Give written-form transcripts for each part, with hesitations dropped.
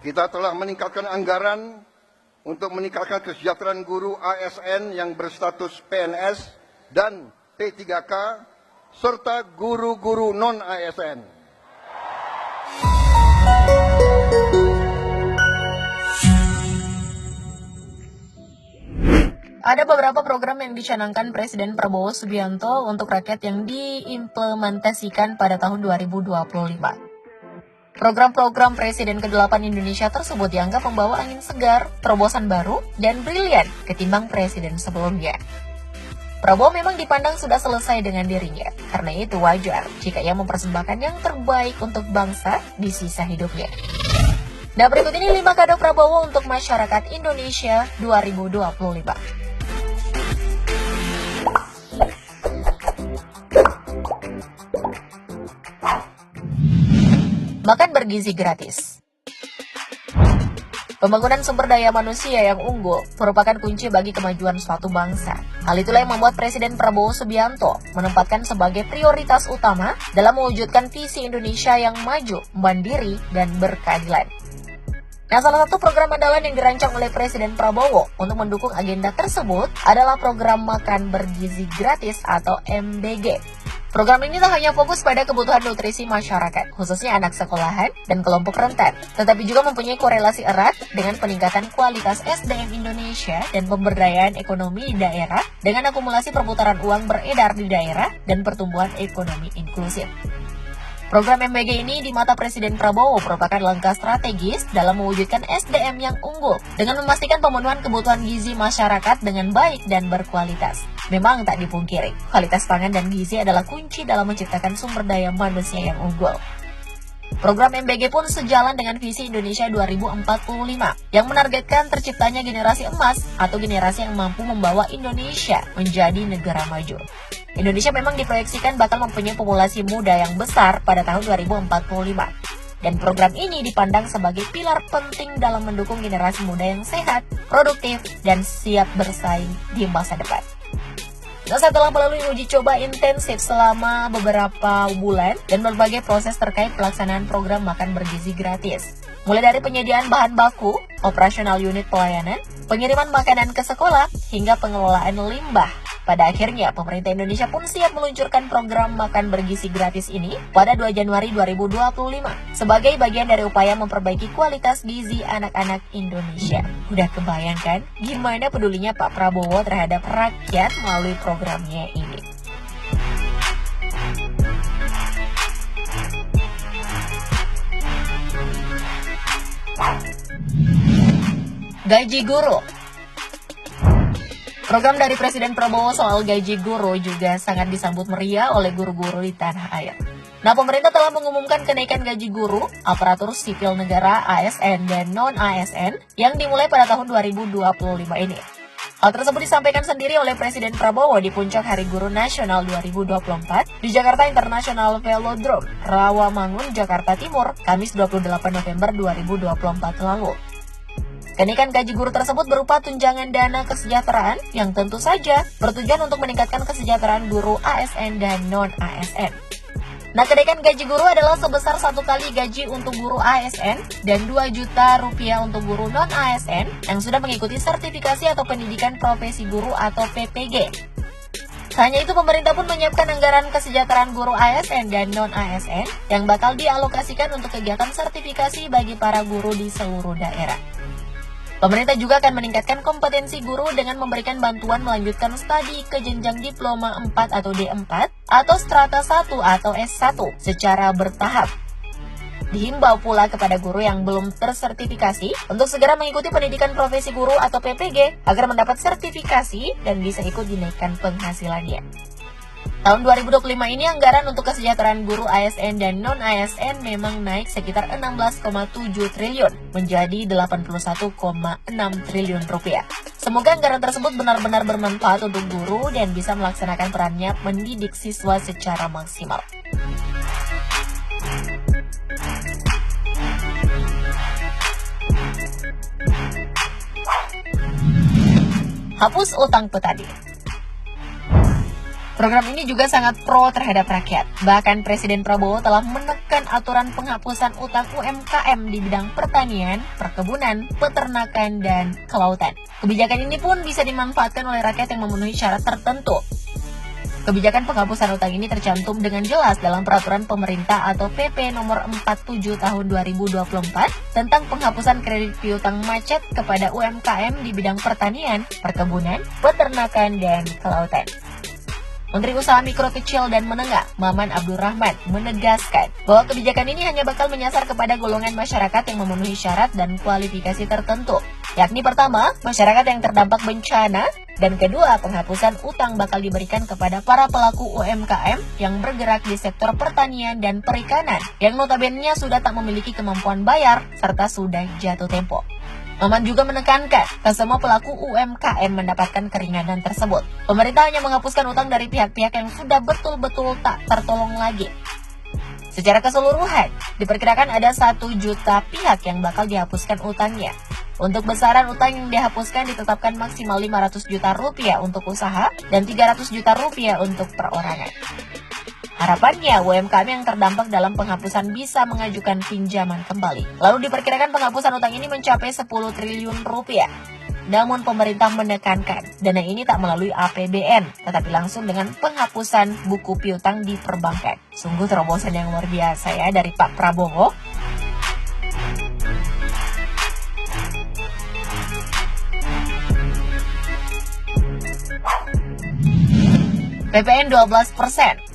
Kita telah meningkatkan anggaran untuk meningkatkan kesejahteraan guru ASN yang berstatus PNS dan P3K, serta guru-guru non-ASN. Ada beberapa program yang dicanangkan Presiden Prabowo Subianto untuk rakyat yang diimplementasikan pada tahun 2025. Program-program Presiden ke-8 Indonesia tersebut dianggap membawa angin segar, terobosan baru, dan brilian ketimbang presiden sebelumnya. Prabowo memang dipandang sudah selesai dengan dirinya, karena itu wajar jika ia mempersembahkan yang terbaik untuk bangsa di sisa hidupnya. Nah, berikut ini 5 kado Prabowo untuk masyarakat Indonesia 2025. Makan bergizi gratis. Pembangunan sumber daya manusia yang unggul merupakan kunci bagi kemajuan suatu bangsa. Hal itulah yang membuat Presiden Prabowo Subianto menempatkan sebagai prioritas utama dalam mewujudkan visi Indonesia yang maju, mandiri, dan berkeadilan. Nah, salah satu program andalan yang dirancang oleh Presiden Prabowo untuk mendukung agenda tersebut adalah program Makan Bergizi Gratis atau MBG. Program ini tak hanya fokus pada kebutuhan nutrisi masyarakat, khususnya anak sekolahan dan kelompok rentan, tetapi juga mempunyai korelasi erat dengan peningkatan kualitas SDM Indonesia dan pemberdayaan ekonomi di daerah dengan akumulasi perputaran uang beredar di daerah dan pertumbuhan ekonomi inklusif. Program MBG ini di mata Presiden Prabowo merupakan langkah strategis dalam mewujudkan SDM yang unggul dengan memastikan pemenuhan kebutuhan gizi masyarakat dengan baik dan berkualitas. Memang tak dipungkiri, kualitas pangan dan gizi adalah kunci dalam menciptakan sumber daya manusia yang unggul. Program MBG pun sejalan dengan visi Indonesia 2045 yang menargetkan terciptanya generasi emas atau generasi yang mampu membawa Indonesia menjadi negara maju. Indonesia memang diproyeksikan bakal mempunyai populasi muda yang besar pada tahun 2045. Dan program ini dipandang sebagai pilar penting dalam mendukung generasi muda yang sehat, produktif, dan siap bersaing di masa depan. Nah, setelah melalui uji coba intensif selama beberapa bulan dan berbagai proses terkait pelaksanaan program makan bergizi gratis, mulai dari penyediaan bahan baku, operasional unit pelayanan, pengiriman makanan ke sekolah, hingga pengelolaan limbah. Pada akhirnya, pemerintah Indonesia pun siap meluncurkan program makan bergizi gratis ini pada 2 Januari 2025 sebagai bagian dari upaya memperbaiki kualitas gizi anak-anak Indonesia. Udah kebayangkan gimana pedulinya Pak Prabowo terhadap rakyat melalui programnya ini? Gaji guru. Program dari Presiden Prabowo soal gaji guru juga sangat disambut meriah oleh guru-guru di tanah air. Nah, pemerintah telah mengumumkan kenaikan gaji guru, aparatur sipil negara ASN dan non-ASN yang dimulai pada tahun 2025 ini. Hal tersebut disampaikan sendiri oleh Presiden Prabowo di puncak Hari Guru Nasional 2024 di Jakarta International Velodrome, Rawamangun, Jakarta Timur, Kamis 28 November 2024 lalu. Kenaikan gaji guru tersebut berupa tunjangan dana kesejahteraan yang tentu saja bertujuan untuk meningkatkan kesejahteraan guru ASN dan non-ASN. Nah, kenaikan gaji guru adalah sebesar 1 kali gaji untuk guru ASN dan 2 juta rupiah untuk guru non-ASN yang sudah mengikuti sertifikasi atau pendidikan profesi guru atau PPG. Hanya itu, pemerintah pun menyiapkan anggaran kesejahteraan guru ASN dan non-ASN yang bakal dialokasikan untuk kegiatan sertifikasi bagi para guru di seluruh daerah. Pemerintah juga akan meningkatkan kompetensi guru dengan memberikan bantuan melanjutkan studi ke jenjang diploma 4 atau D4 atau strata 1 atau S1 secara bertahap. Dihimbau pula kepada guru yang belum tersertifikasi untuk segera mengikuti pendidikan profesi guru atau PPG agar mendapat sertifikasi dan bisa ikut dinaikkan penghasilannya. Tahun 2025 ini anggaran untuk kesejahteraan guru ASN dan non-ASN memang naik sekitar 16,7 triliun menjadi 81,6 triliun rupiah. Semoga anggaran tersebut benar-benar bermanfaat untuk guru dan bisa melaksanakan perannya mendidik siswa secara maksimal. Hapus utang petani. Program ini juga sangat pro terhadap rakyat. Bahkan Presiden Prabowo telah menekan aturan penghapusan utang UMKM di bidang pertanian, perkebunan, peternakan, dan kelautan. Kebijakan ini pun bisa dimanfaatkan oleh rakyat yang memenuhi syarat tertentu. Kebijakan penghapusan utang ini tercantum dengan jelas dalam Peraturan Pemerintah atau PP nomor 47 tahun 2024 tentang penghapusan kredit piutang macet kepada UMKM di bidang pertanian, perkebunan, peternakan, dan kelautan. Menteri Usaha Mikro Kecil dan Menengah, Maman Abdurrahman, menegaskan bahwa kebijakan ini hanya bakal menyasar kepada golongan masyarakat yang memenuhi syarat dan kualifikasi tertentu, yakni pertama, masyarakat yang terdampak bencana, dan kedua, penghapusan utang bakal diberikan kepada para pelaku UMKM yang bergerak di sektor pertanian dan perikanan, yang notabene sudah tak memiliki kemampuan bayar, serta sudah jatuh tempo. Maman juga menekankan, semua pelaku UMKM mendapatkan keringanan tersebut. Pemerintah hanya menghapuskan utang dari pihak-pihak yang sudah betul-betul tak tertolong lagi. Secara keseluruhan, diperkirakan ada 1 juta pihak yang bakal dihapuskan utangnya. Untuk besaran utang yang dihapuskan ditetapkan maksimal 500 juta rupiah untuk usaha dan 300 juta rupiah untuk perorangan. Harapannya, UMKM yang terdampak dalam penghapusan bisa mengajukan pinjaman kembali. Lalu diperkirakan penghapusan utang ini mencapai 10 triliun rupiah. Namun pemerintah menekankan, dana ini tak melalui APBN, tetapi langsung dengan penghapusan buku piutang di perbankan. Sungguh terobosan yang luar biasa ya dari Pak Prabowo. PPN 12%.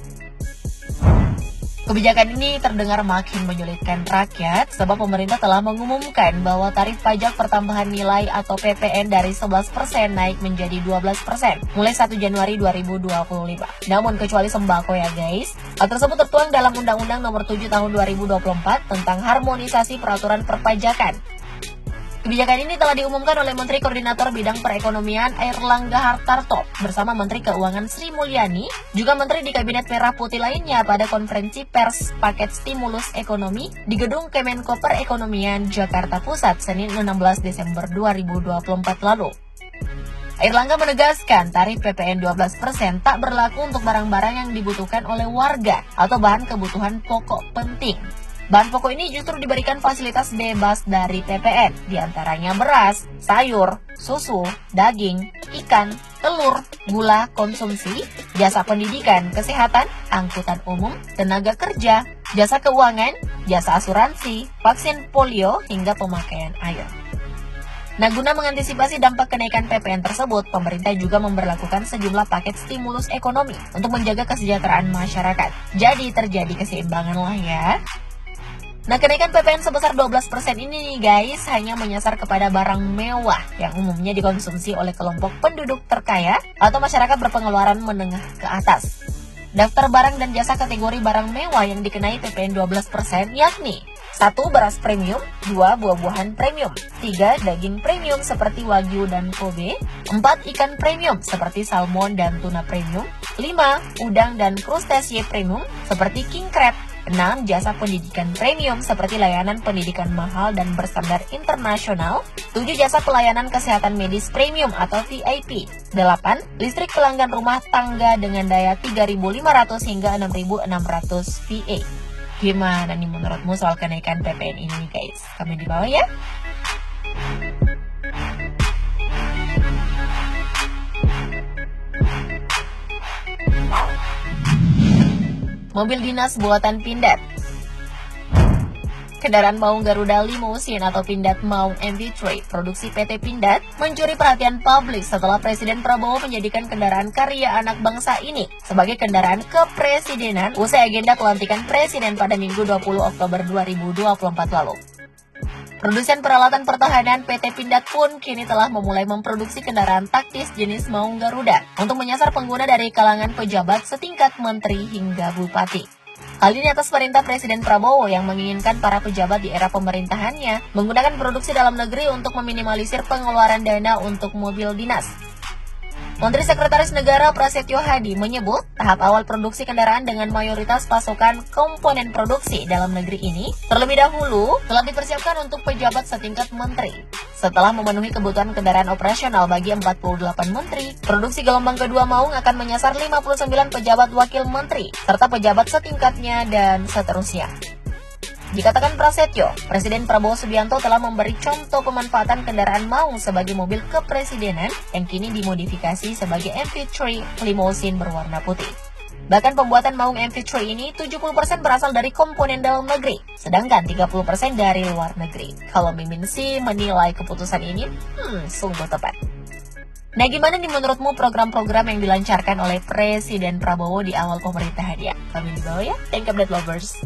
Kebijakan ini terdengar makin menyulitkan rakyat sebab pemerintah telah mengumumkan bahwa tarif pajak pertambahan nilai atau PPN dari 11% naik menjadi 12% mulai 1 Januari 2025. Namun kecuali sembako ya guys, hal tersebut tertuang dalam Undang-Undang Nomor 7 Tahun 2024 tentang harmonisasi peraturan perpajakan. Kebijakan ini telah diumumkan oleh Menteri Koordinator Bidang Perekonomian Airlangga Hartarto bersama Menteri Keuangan Sri Mulyani, juga Menteri di Kabinet Merah Putih lainnya pada konferensi pers paket stimulus ekonomi di Gedung Kemenko Perekonomian Jakarta Pusat Senin 16 Desember 2024 lalu. Airlangga menegaskan tarif PPN 12% tak berlaku untuk barang-barang yang dibutuhkan oleh warga atau bahan kebutuhan pokok penting. Bahan pokok ini justru diberikan fasilitas bebas dari PPN, diantaranya beras, sayur, susu, daging, ikan, telur, gula konsumsi, jasa pendidikan, kesehatan, angkutan umum, tenaga kerja, jasa keuangan, jasa asuransi, vaksin polio, hingga pemakaian air. Nah, guna mengantisipasi dampak kenaikan PPN tersebut, pemerintah juga memberlakukan sejumlah paket stimulus ekonomi untuk menjaga kesejahteraan masyarakat. Jadi terjadi keseimbangan lah ya. Nah, kenaikan PPN sebesar 12% ini nih guys, hanya menyasar kepada barang mewah yang umumnya dikonsumsi oleh kelompok penduduk terkaya atau masyarakat berpengeluaran menengah ke atas. Daftar barang dan jasa kategori barang mewah yang dikenai PPN 12% yakni 1. Beras premium, 2. Buah-buahan premium, 3. Daging premium seperti Wagyu dan Kobe, 4. Ikan premium seperti salmon dan tuna premium, 5. Udang dan krustasiye premium seperti king crab, 6. Jasa pendidikan premium seperti layanan pendidikan mahal dan berstandar internasional, 7. Jasa pelayanan kesehatan medis premium atau VIP, 8. Listrik pelanggan rumah tangga dengan daya 3.500 hingga 6.600 VA. Gimana nih menurutmu soal kenaikan PPN ini guys? Komen di bawah ya. Mobil dinas buatan Pindad. Kendaraan maung Garuda Limousine atau Pindad Maung MV3 produksi PT Pindad mencuri perhatian publik setelah Presiden Prabowo menjadikan kendaraan karya anak bangsa ini sebagai kendaraan kepresidenan usai agenda pelantikan Presiden pada Minggu 20 Oktober 2024 lalu. Produsen peralatan pertahanan PT Pindad pun kini telah memulai memproduksi kendaraan taktis jenis Maung Garuda untuk menyasar pengguna dari kalangan pejabat setingkat menteri hingga bupati. Hal ini atas perintah Presiden Prabowo yang menginginkan para pejabat di era pemerintahannya menggunakan produksi dalam negeri untuk meminimalisir pengeluaran dana untuk mobil dinas. Menteri Sekretaris Negara Prasetyo Hadi menyebut tahap awal produksi kendaraan dengan mayoritas pasokan komponen produksi dalam negeri ini terlebih dahulu telah dipersiapkan untuk pejabat setingkat menteri. Setelah memenuhi kebutuhan kendaraan operasional bagi 48 menteri, produksi gelombang kedua Maung akan menyasar 59 pejabat wakil menteri, serta pejabat setingkatnya dan seterusnya. Dikatakan Prasetyo, Presiden Prabowo Subianto telah memberi contoh pemanfaatan kendaraan Maung sebagai mobil kepresidenan yang kini dimodifikasi sebagai MV3 limousine berwarna putih. Bahkan pembuatan Maung MV3 ini 70% berasal dari komponen dalam negeri, sedangkan 30% dari luar negeri. Kalau Mimin sih menilai keputusan ini, sungguh tepat. Nah, gimana nih menurutmu program-program yang dilancarkan oleh Presiden Prabowo di awal pemerintahannya? Komen di bawah ya. Thank you, update lovers.